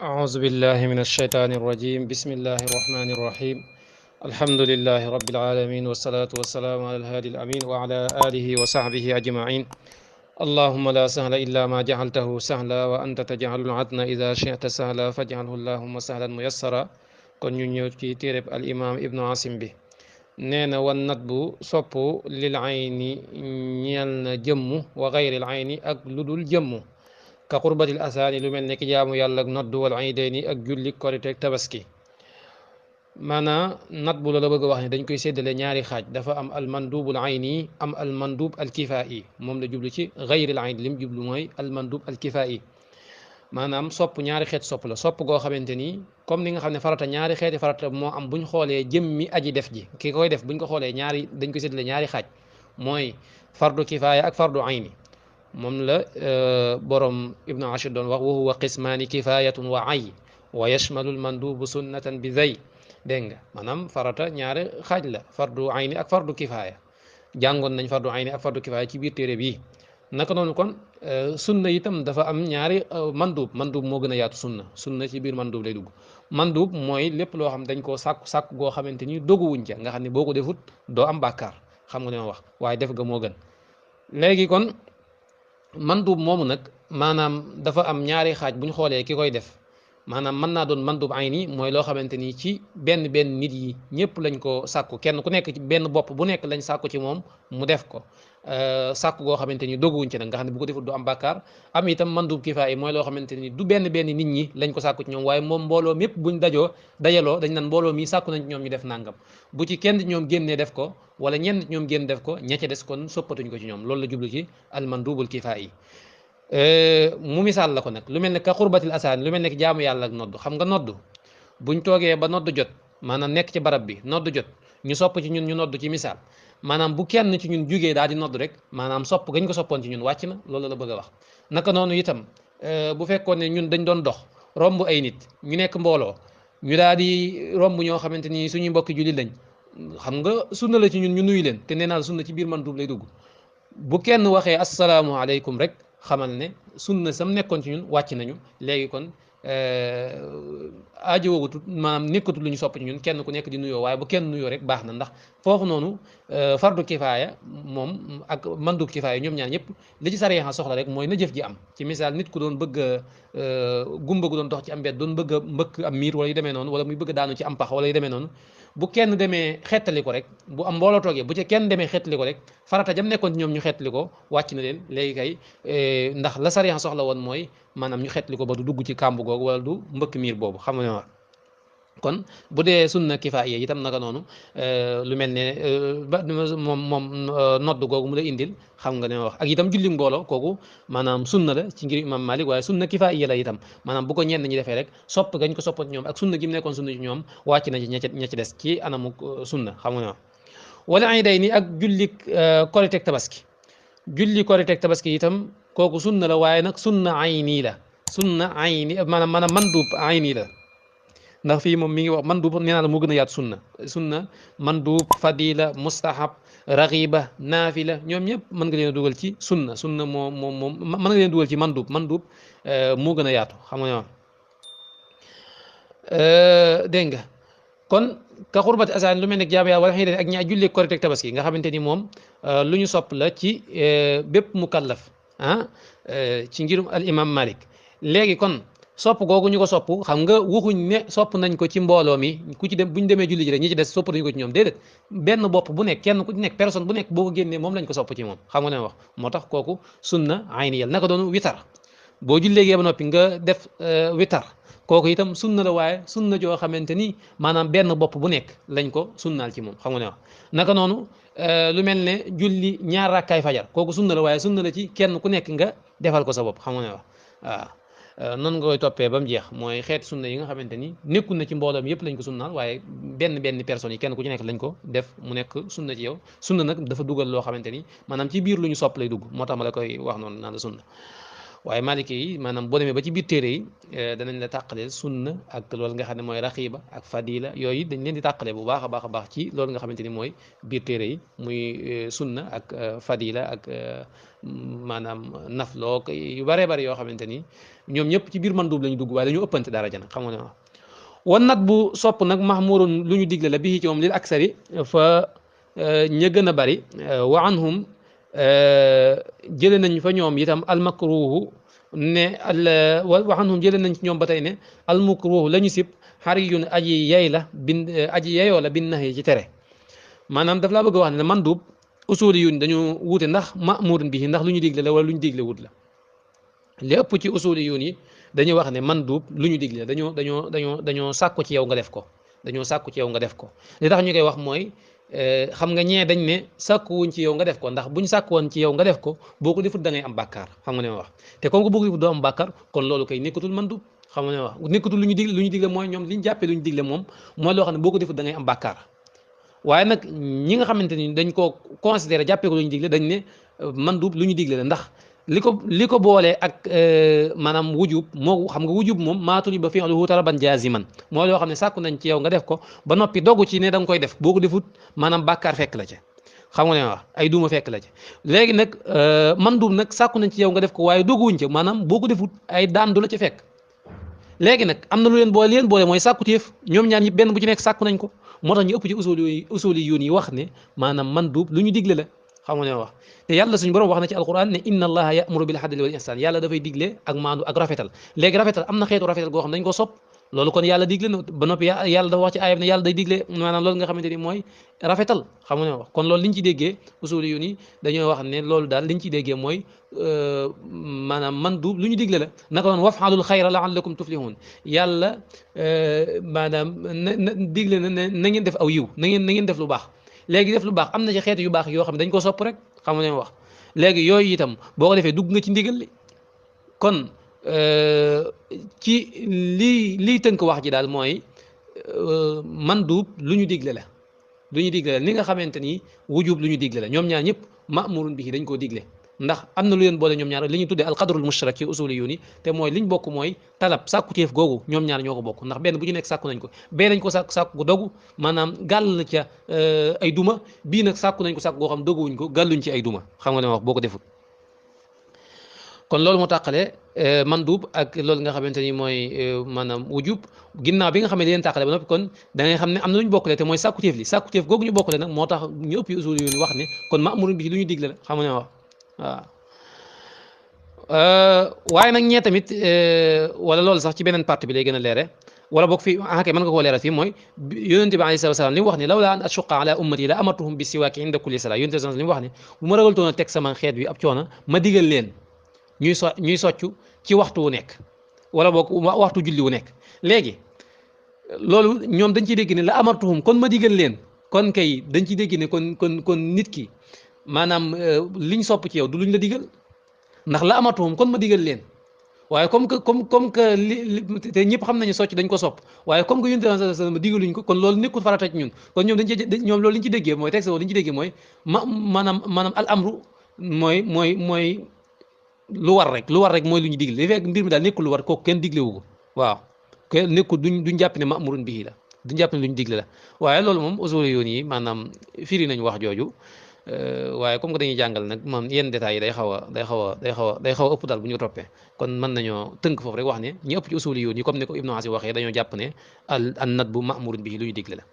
أعوذ بالله من الشيطان الرجيم بسم الله الرحمن الرحيم الحمد لله رب العالمين والصلاة والسلام على الهادي الأمين وعلى آله وصحبه أجمعين اللهم لا سهل إلا ما جعلته سهلا وأنت تجعل العدن إذا شئت سهلا فاجعله اللهم سهلا ميسرا kon ñu ñëw ci téereb al imam ibnu asim bi nee na wan nat bu sopp lil ayni ñeel na jëmm wa gayril ayni ak lu dul jëmm ka qurbatil asaani lu mel ne ki jaamu yàlla ak noddu wal iidayni ak julli korite ak tabaski maanaa nat bu la bëgg a wax ne dañ koy séddale ñaari xaaj dafa am al mandubul ayni am al mandub al kifaa'i moom la jublu ci gayril ayni lim jublu mooy al mandub al kifaa'i maanaam sopp ñaari xeet sopp la sopp goo xamante ni comme ni nga xam ne farata ñaari xeeti farata moo am buñ xoolee jëmmi aji def ji ki koy def buñ ko xoolee ñaari dañ koy séddale ñaari xaaj mooy fardu kifaaya ak fardu ayni moom la borom ibnu ashir doon wax wa huwa qismaani kifayatun wa ay wa yashmalu lmandubu sunnatan bi zay dégg nga maanaam farata ñaari xaaj la fardu ayni ak fardu kifaaya jàngoon nañ fardu ayni ak fardu kifaaya ci biir téere bii naka noonu kon sunna itam dafa am ñaari mandub moo gën a yaatu sunna ci biir mandub lay dugg mandub mooy lépp loo xam dañ koo sàkku goo xamante ni doguwuñ ca nga xam ne boo ko defut doo am bàkkaar xam nga li ma wax waaye def ga moo gën léegi kon mandub moomu nag maanaam dafa am ñaari xaaj bu ñu xoolee ki koy def maanaam mën naa doon mandub ayni mooy loo xamante ni ci benn nit yi ñëpp lañ ko sàkku kenn ku nekk ci benn bopp bu nekk lañ sàkku ci moom mu def ko sàkku goo xamante ni doguwuñ ci nag nga xam ne bu ko defut du am bàkkaar am itam mandub kifaaya mooy loo xamante ni du benn nit ñi lañ ko sàkku ci ñoom waaye moom mbooloo mépp buñ dajaloo dañ naan mbooloo mi sàkku nañ ci ñoom ñu def nangam bu ci kenn ñoom génnee def ko wala ñenn ñoom génn def ko ña ca des kon soppatuñ ko ci ñoom loolu la jublu ci al mandubul kifaaya mu misaal la ko nag lu mel ne ka xurbatil asaan lu mel ne jaamu yàlla ak nodd xam nga nodd buñ toogee ba nodd jot maanaam nekk ci barab bi nodd jot ñu sopp ci ñun ñu nodd ci misaal maanaam bu kenn ci ñun jugee daal di nodd rek maanaam sopp gañ ko soppoon ci ñun wàcc na loolu la bëgg a wax naka noonu itam bu fekkoon ne ñun dañ doon dox romb ay nit ñu nekk mbooloo ñu daal di romb ñoo xamante ni suñuy mbokki julli lañ xam nga sunna la ci ñun ñu nuyu leen te nee naa sunna ci biir mandub lay dugg bu kenn waxee asalaamualeykum rek xamal ne sunna sam nekkoon ci ñun wàcc nañu léegi kon aajo woogutu maanaam nekkatul lu ñu sopp ci ñun kenn ku nekk di nuyoo waaye bu kenn nuyoo rek baax na ndax foofu noonu fardu kifaaya moom ak mandub kifaaya ñoom ñaar ñëpp li ci sariya soxla rek mooy na jëf ji am ci misaal nit ku doon bëgg a gumba gu doon dox ci am mbedd doon bëgg a mbëkk am miir wala yu demee noonu wala muy bëgg daanu ci am pax wala yu demee noonu bu kenn demee xettali ko rek bu am mbooloo toogee bu ci kenn demee xettali ko rek farata jam nekkoon ci ñoom ñu xettali ko wàcc na leen léegi kay ndax la sariya soxla woon mooy maanaam ñu xettali ko ba du dugg ci kàmb googu wala du mbëkk miir boobu xam nga ne kon bu dee sunna kifaaya itam naka noonu lu mel ne ba moom nodd googu mu la indil xam nga ne wax ak itam julli mbooloo kooku maanaam sunna la ci ngir imam malik waaye sunna kifaaya la itam maanaam bu ko ñenn ñi defee rek sopp gañ ko soppoon ci ñoom ak sunna gi mu nekkoon sunna ci ñoom wàcc na ci ña ci des ci anamu sunna xam nga ne wax wala ay day ni ak julli korite ak tabaski julli korite ak tabaski itam kooku sunna la waaye nag sunna ayni la sunna ayni maanaam mandub ayni la ndax fii moom mi ngi wax mandub nee naa la moo gën a yaatu sunna mandub fadila mustahab raxiba naafila ñoom ñëpp mën nga leen a dugal ci sunna moom mën nga leen dugal ci mandub moo gën a yaatu xam nga dégg nga kon ka xurbati asaan lu mel ne jaamu yàlla wala xëy ak ñaa julli korite ak tabaski nga xamante ni moom lu ñu sopp la ci bépp mukallaf ci ngirum al imam malik léegi kon sopp googu ñu ko sopp xam nga waxuñ ne sopp nañ ko ci mbooloo mi ku ci dem bu ñu demee julli ji rek ñi ci des sopp nañ ko ci ñoom déedéet benn bopp bu nekk kenn ku ci nekk personne bu nekk boo ko génnee moom lañ ko sopp ci moom xam nga ne wax moo tax kooku sunna ayni yal naka doon witar boo jullee ba noppi nga def witar kooku itam sunna la waaye sunna joo xamante ni maanaam benn bopp bu nekk lañ ko sunnaal ci moom xam nga ne wax naka noonu lu mel ne julli ñaar rakkaay fajar kooku sunna la waaye sunna la ci kenn ku nekk nga defal ko sa bopp xam nga ne wax waaw noonu nga koy toppee ba mu jeex mooy xeet sunna yi nga xamante ni nekkul na ci mbooloom yëpp lañ ko sunnaal waaye benn personne yi kenn ku ci nekk lañ ko def mu nekk sunna ci yow sunna nag dafa dugal loo xamante ni maanaam ci biir lu ñu sopp lay dugg moo tax ma la koy wax noonu naan la sunna waaye maliki yi maanaam boo demee ba ci biir téere yi danañ la tàqaleel sunna ak loolu nga xam ne mooy raxiba ak fadila yooyu dañ leen di tàqale bu baax a baax a baax ci loolu nga xamante ni mooy biir téere yi muy sunna ak fadila ak maanaam nafloo yu baree bari yoo xamante ni ñoom ñëpp ci biir mandub la ñu dugg waaye dañu ëppante daraja nag xam nga ne wax wan nat bu sopp nag mahmurun lu ñu digle la bii ci moom lil aksari fa ña gën a bari wa anhum jële nañ fa ñoom itam almakruhu ne wa anhum jële nañ ci ñoom ba tey ne almakruhu la ñu sib xariyun aji yey la bin aji yeyoo la bin nahi ci tere maanaam daf laa bëgg a wax ne mandub usuli yun dañu wuute ndax ma'murun bihi ndax lu ñu digle la wala lu ñu digle wut la li ëpp ci usuli yun yi dañuy wax ne mandub lu ñu digle dañoo sàkku ci yow nga def ko dañoo sàkku ci yow nga def ko li tax ñu koy wax mooy xam nga ñee dañ ne sàkkuwuñ ci yow nga def ko ndax buñ sàkkuwoon ci yow nga def ko boo ko defut da ngay am bàkkaar xam nga ne ma wax te comme que boo ko defut doo am bàkkaar kon loolu kay nekkatul mandub xam nga ne ma wax nekkatul lu ñu digle mooy ñoom li ñu jàppee lu ñu digle moom mooy loo xam ne boo ko defut da ngay am bàkkaar waaye nag ñi nga xamante ni dañ ko considéré jàppee ko lu ñu digle dañ ne mandub lu ñu digle la ndax li ko boolee ak maanaam wujub moo xam nga wujub moom maatuli ba fi'luhu talaban jaziman moo loo xam ne sàkku nañ ci yow nga def ko ba noppi dogu ci ne da nga koy def boo ko defut maanaam bàkkaar fekk la ca xam nga ne wax ay duuma fekk la ca léegi nag mandub nag sàkku nañ ci yow nga def ko waaye doguwuñ ca maanaam boo ko defut ay daan du la ca fekk léegi nag am na lu leen boole mooy sàkku téef ñoom ñaar ñi benn bu ci nekk sàkku nañ ko moo tax ñu ëpp ci usuli yoon yi wax ne maanaam mandub lu ñu digle la xam nga ne wax te yàlla suñu borom wax na ci alquran ne inna allaha ya'muru bil adli wal ihsan yàlla dafay digle ak maandu ak rafetal léegi rafetal am na xeetu rafetal goo xam dañ ko sopp loolu kon yàlla digle na ba noppi yàlla dafa wax ci aayam ne yàlla day digle maanaam loolu nga xamante ni mooy rafetal xam nga ne wax kon loolu liñ ci déggee usuli yoon yi dañoo wax ne loolu daal liñ ci déggee mooy maanaam mandub lu ñu digle la naka noonu waf'alul xayra la'allakum tuflihun yàlla maanaam na digle na ne na ngeen def aw yiw na ngeen def lu baax léegi def lu baax am na ci xeetu yu baax yoo xam ne dañ ko sopp rek xam nga ne wax léegi yooyu itam boo ko defee dugg nga ci ndigal li kon ci lii tënk wax ji daal mooy mandub lu ñu digle la lu ñu digle la ni nga xamante ni wujub lu ñu digle la ñoom ñaar ñëpp ma'murun bihi dañ koo digle ndax am na lu leen boole ñoom ñaar li ñu tuddee alqadrul mushtarak ci usuli yu ni te mooy liñ bokk mooy talab sàkku téef googu ñoom ñaar ñoo ko bokk ndax benn bu ci nekk sàkku nañ ko bee nañ ko sàkku gu dogu maanaam gàll ca ay duma bii nag sàkku nañ ko sàkku goo xam doguwuñ ko gàlluñ ci ay duma xam nga ne wax boo ko defut kon loolu moo tàqale mandub ak loolu nga xamante ni mooy maanaam wujub ginnaaw bi nga xam ne leen tàqale ba noppi kon da ngay xam ne am na lu ñu bokkale te mooy sàkku téef li sàkku téef googu ñu bokkale nag moo tax ñu ëpp usuli yu ni wax ne kon ma'murun bihi lu ñu digle la xam nga ne wax waaw waaye nag ñee tamit wala loolu sax ci beneen partie bi lay gën a leere wala boog fii akay mën nga koo leeral fii mooy yonente bi alayhi salaam li mu wax ne lawlaa an ashuqqa ala ummati la amartuhum bi siwaaki inda kulli salaa yonente li mu wax ne bu ma ragaltoon a teg sama xeet wi ab coono ma digal leen ñuy soccu ci waxtu wu nekk wala boog waxtu julli wu nekk léegi loolu ñoom dañ ciy dégg ne la amartuhum kon ma digal leen kon kay dañ ciy dégg ne kon nit ki maanaam liñ sopp ci yow du luñ la digal ndax la amatuhum kon ma digal leen waaye comme que te ñëpp xam nañu socc dañ ko sopp waaye comme que yonent sallallahu alayhi wasallam digaluñ ko kon loolu nekkul farata ci ñun kon ñoom ñoom loolu liñ ci déggee mooy texte li ñu ci déggee mooy maanaam al amru mooy lu war rek mooy lu ñu digle li fekk mbir mi daal nekkul lu war kooku kenn diglewu ko waaw kenn nekkul duñ jàpp ne ma'murun bihi la duñ jàpp ne lu ñu digle la waaye loolu moom usuli yoon yi maanaam firi nañ wax jooju waaye comme que dañuy jàngal nag moom yenn détails yi day xaw a ëpp daal bu ñu ko toppee kon mën nañoo tënk foofu rek wax ne ñi ëpp ci usuli yoon yi comme ni ko Ibnu Asir waxee dañoo jàpp ne an nadbu ma'murun bihi lu ñu digle la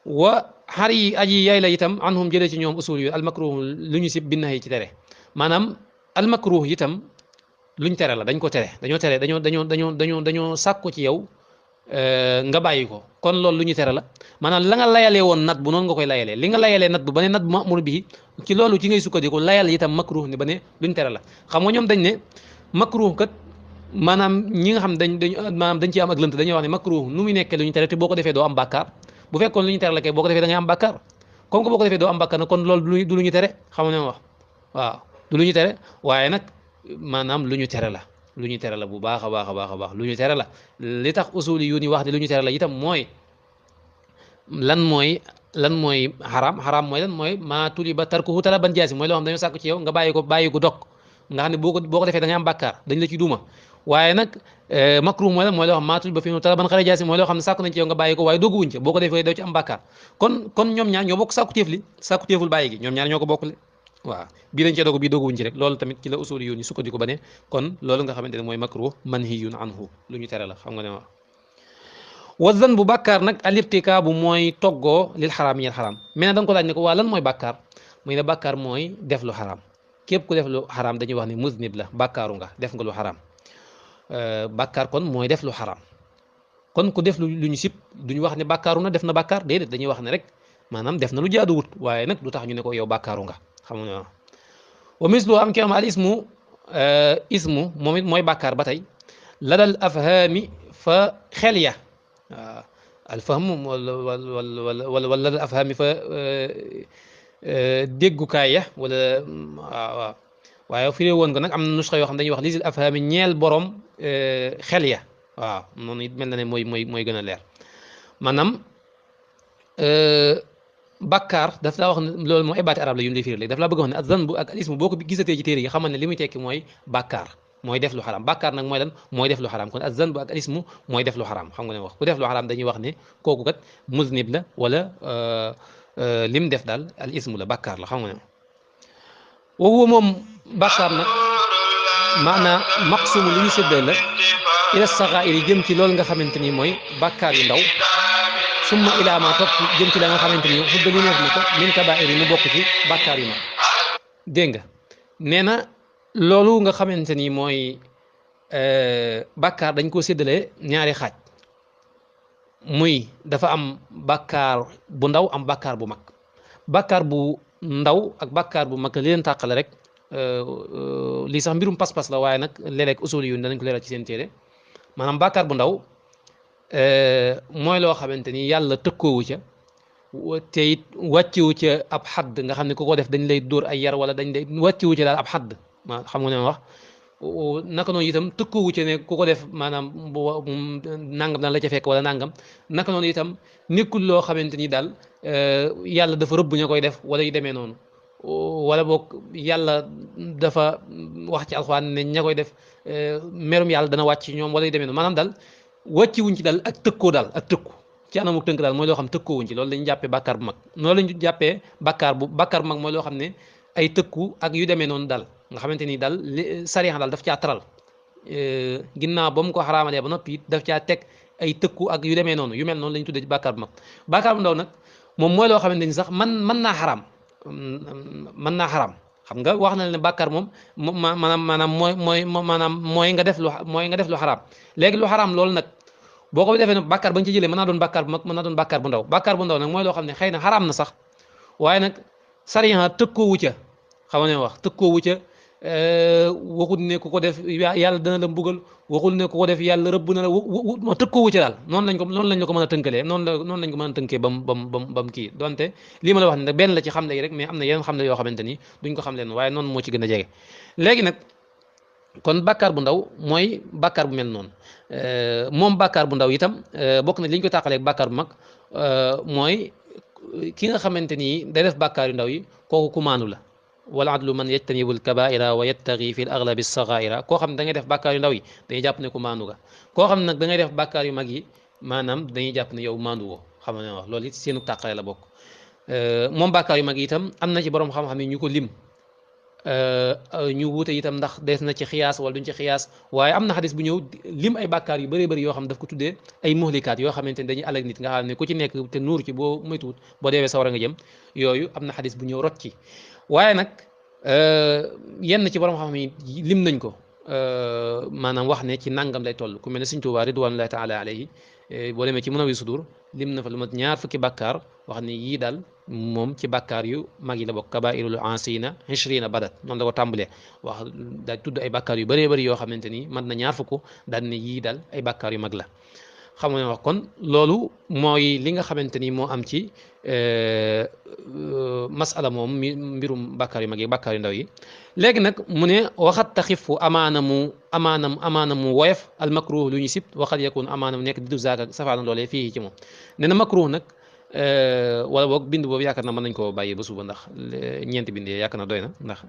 wa xar yi aji yaay la itam anhum jëlee ci ñoom usuli yoon almakruh lu ñu sib binnahi ci tere maanaam almakruh itam luñ tere la dañ ko tere dañoo sàkku ci yow nga bàyyi ko kon loolu lu ñu tere la maanaam la nga layalee woon nat bu noonu nga koy layalee li nga layalee nat bu ba ne nat bu ma'mur bihi ci loolu ci ngay sukkandiku layal itam makruh ni ba ne luñ tere la xam nga ñoom dañ ne makruh kat maanaam ñi nga xam maanaam dañ ci am ak lënt dañuy wax ne makruh nu muy nekkee lu ñu tere te boo ko defee doo am bàkkaar bu fekkoon lu ñu tere la kay boo ko defee da ngay am bàkkaar comme que boo ko defee doo am bàkkaar nag kon loolu du lu ñu tere xam nga ne wax waaw du lu ñu tere waaye nag maanaam lu ñu tere la lu ñu tere la bu baax a baax lu ñu tere la li tax usuli yu ni wax ne lu ñu tere la itam mooy lan mooy xaraam mooy lan mooy maa tuliba tarkuhu talaban jaasi mooy loo xam dañoo sàkk ci yow nga bàyyi ko dog nga xam ne boo ko defee da ngay am bàkkaar dañ la ci duuma waaye nag makruh mooy la mooy loo xam maatul ba fi nu tala ban xare jaasi mooy loo xam ne sàkku nañ ci yow nga bàyyi ko waaye doogu wuñ ca boo ko defee doo ci am bàkkaar kon ñoom ñaar ñoo bokk sàkku téef li sàkku téeful bàyyi gi ñoom ñaar ñoo ko bokkle waaw bii dañ cee dogu bii doogu wuñ ci rek loolu tamit ci la usuli yoon yi sukkandiku ba ne kon loolu nga xamante ne mooy makruh manhiyun anhu lu ñu tere la xam nga ne wax wa zan bu bàkkaar nag alirtikaabu mooy toggoo lil xaraam ñeel xaraam mais da nga ko laaj ne ko waa lan mooy bàkkaar muy ne bàkkaar mooy def lu xaraam képp ku def lu xaraam dañuy wax ne muznib la bàkkaaru nga def nga lu xaraam bàkkaar kon mooy def lu xaraam kon ku def lu ñu sib duñu wax ne bàkkaaru na def na bàkkaar déedéet dañuy wax ne rek maanaam def na lu jaaduwut waaye nag du tax ñu ne ko yow bàkkaaru nga xam nga wa mislu am ki am al ismu ismu moom it mooy bàkkaar ba tey la dal afhaami fa xel ya waaw alfahm wala la dal afhaami fa déggukaay ya wala waaw waaye firee woon ko nag am na nusxa yoo xam dañuy wax lisil afhaami ñeel borom xel ya waaw noonu it mel na ne mooy gën a leer maanaam bakkaar daf laa wax ne loolu moom ay baati arab la yu ñu lay firi léegi daf laa bëgg a wax ne az-zanbu ak al-ismu boo ko gisatee ci téere yi xamal ne li muy tekki mooy bakkaar mooy def lu xaraam bakkaar nag mooy lan mooy def lu xaraam kon az-zanbu ak al-ismu mooy def lu xaraam xam nga ne wax ku def lu xaraam dañuy wax ne kooku kat muznib la wala lim def daal al-ismu la bakkaar la xam nga ne woowu moom bakkaar nag maanaa maqsumu li ñu séddale la ila saxaa'ir yi jëm ci loolu nga xamante ni mooy bakkaar yu ndaw summa ilaa ma topp jëm ci la nga xamante ni xudda li neex na ko min kabaa'ir yi mu bokk ci bakkaar yu mag dégg nga nee na loolu nga xamante ni mooy bakkaar dañ koo séddale ñaari xaaj muy dafa am bakkaar bu ndaw am bakkaar bu mag bakkaar bu ndaw ak bakkaar bu mag li leen tàqale rek lii sax mbirum pas-pas la waaye nag léeg-léeg usuli yu danañ ko leeral ci seen téere maanaam bakkaar bu ndaw mooy loo xamante ni yàlla tëkkoowu ca te it wàccewu ca ab xadd nga xam ne ku ko def dañ lay dóor ay yar wala dañ lay wàccewu ca daal ab xadd ma xam nga ne ma wax naka noonu itam tëkkoowu ca ne ku ko def maanaam nangam daan la ca fekk wala nangam naka noonu itam nekkul loo xamante ni daal yàlla dafa rëbb ña koy def wala yu demee noonu wala boog yàlla dafa wax ci alxuraan ne ña koy def merum yàlla dana wàcc ñoom wala yu demee noonu maanaam daal wàcci wuñ ci daal ak tëkkoo daal ak tëkku ci anamuk tënk daal mooy loo xam tëkkoo wuñ ci loolu lañu jàppee bàkkaar bu mag noonu lañu jàppee bàkkaar bu mag mooy loo xam ne ay tëkku ak yu demee noonu daal nga xamante ni daal sariya daal daf caa taral ginnaaw ba mu ko xaraamalee ba noppi it daf caa teg ay tëkku ak yu demee noonu yu mel noonu la ñu tuddee bàkkaar bu mag bàkkaar bu ndaw nag moom mooy loo xamante ni sax mën naa xaraam mën naa xaraam xam nga wax na ne bàkkaar moom maanaam mooy nga def lu xaraam léegi lu xaraam loolu nag boo ko defee ne bàkkaar ba nga ci jëlee mën naa doon bàkkaar bu mag mën naa doon bàkkaar bu ndaw bàkkaar bu ndaw nag mooy loo xam ne xëy na xaraam na sax waaye nag sariya tëkkoowu ca xam nga ne wax tëkkoowu ca waxul ne ku ko def yàlla dana la mbugal waxul ne ku ko def yàlla rëbb na la tëkkoowu ca daal noonu lañ la ko mën a tënkalee noonu lañ ko mën a tënkee bam kii donte lii ma la wax ne nag benn la ci xamle yi rek mais am na yeneen xamle yoo xamante ni duñ ko xam leen waaye noonu moo ci gën a jege léegi nag kon bàkkaar bu ndaw mooy bàkkaar bu mel noonu moom bàkkaar bu ndaw itam bokk na li ñu ko tàqalee ak bàkkaar bu mag mooy ki nga xamante ni day def bàkkaar yu ndaw yi kooku kumaanu la wala adlu man yajtanibul kabaira wa yattaqi fi l aglabi sagaira koo xam ne da ngay def bàkkaar yu ndaw yi dañuy jàpp ne ku maandu ga koo xam ne nag da ngay def bàkkaar yu mag yi maanaam dañuy jàpp ne yow maandu woo xam nga ne wax loolu it seenu tàqale la bokk moom bàkkaar yu mag yi itam am na ci borom xam-xam yi ñu ko lim ñu wuute itam ndax des na ci xiyaas wala duñ ci xiyaas waaye am na xadis bu ñëw lim ay bàkkaar yu bëree bëri yoo xam daf ko tuddee ay muhlikaat yoo xamante ne dañuy alak nit nga xam ne ku ci nekk te nuur ci boo moytuwut boo deewee sawara nga jëm yooyu am na xadis bu ñëw rot ci waaye nag yenn ci borom xam-xam yi lim nañ ko maanaam wax ne ci nangam lay toll ku mel ne Sëñ Tuubaa ridwanullahi taala alayhi boo demee ci Munawwirus Sudur lim na fa lu mat 2 fukki bàkkaar wax ne yii daal moom ci bàkkaar yu mag yi la bokk kabairul ansina 20 badat noonu la ko tàmbalee wax daal tudd ay bàkkaar yu bëree bëri yoo xamante ni mat na 2 fukk daal ne yii daal ay bàkkaar yu mag la xam nga wax kon loolu mooy li nga xamante ni moo am ci masala moom mbirum bàkkaar yu mag yi bàkkaar yu ndaw yi léegi nag mu ne waxat taxifu amaana mu woyof al makruh lu ñu sib waxat yakun amaana mu nekk di du zaaka safaana loolee fii ci moom nee na makruh nag wala boog bind boobu yaakaar na mën nañ koo bàyyi ba suba ndax ñeenti bind yi yaakaar na doy na ndax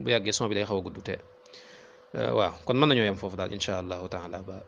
bu yàggee son bi day xaw a gudd te waaw kon mën nañoo yem foofu daal incha allahu taala ba